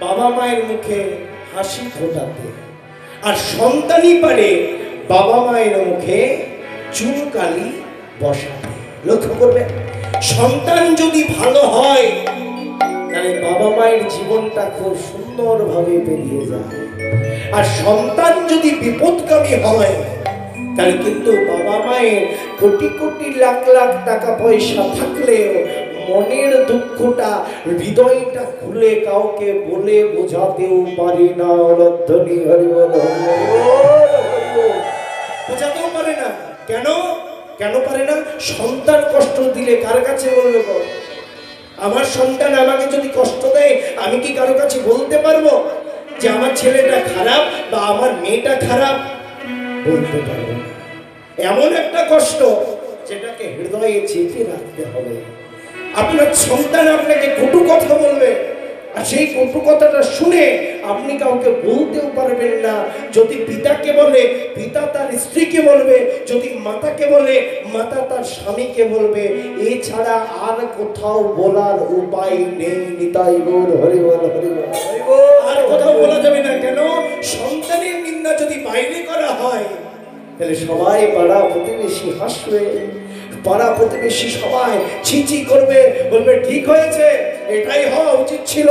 বাবা মায়ের মুখে হাসি ফোটাতে, আর সন্তানই পারে বাবা মায়ের মুখে চুনকালি বসাতে। লক্ষ্য করবে, সন্তান যদি ভালো হয় তাহলে বাবা মায়ের জীবনটা খুব সুন্দরভাবে পেরিয়ে যায়, আর সন্তান যদি বিপদগামী হয় তাহলে কিন্তু বাবা মায়ের কোটি কোটি লাখ লাখ টাকা পয়সা থাকলেও মনের দুঃখটা, হৃদয়টা খুলে কাউকে বলে বোঝাতেও পারে না। রধ্বনি হরি বল, বোঝাতেও পারে না। কেন কেন পারে না? সন্তান কষ্ট দিলে কার কাছে বলবে? আমার সন্তান আমাকে যদি কষ্ট দেয়, আমি কি কারো কাছে বলতে পারবো যে আমার ছেলেটা খারাপ বা আমার মেয়েটা খারাপ? বলতে পারবো না। এমন একটা কষ্ট যেটাকে হৃদয়ে চেপে রাখতে হবে। আপনার সন্তান আপনাকে কটু কথা বলবে, আর সেই কটু কথাটা শুনে আপনি কাউকে বলতেও পারবেন না। যদি পিতাকে বলে, পিতা তার স্ত্রীকে বলবে। যদি মাতাকে বলে, মাতা তার স্বামীকে বলবে। এছাড়া আর কোথাও বলার উপায় নেই। নিতাই গৌর হরি বল, হরি বল। আর কোথাও বলা যাবে না। কেন? সন্তানের নিন্দা যদি বাইরে করা হয় তাহলে সবাই পাড়া প্রতিবেশী হাসবে, পাড়া প্রতিবেশী সবাই ছিচি করবে, বলবে ঠিক হয়েছে, এটাই হওয়া উচিত ছিল।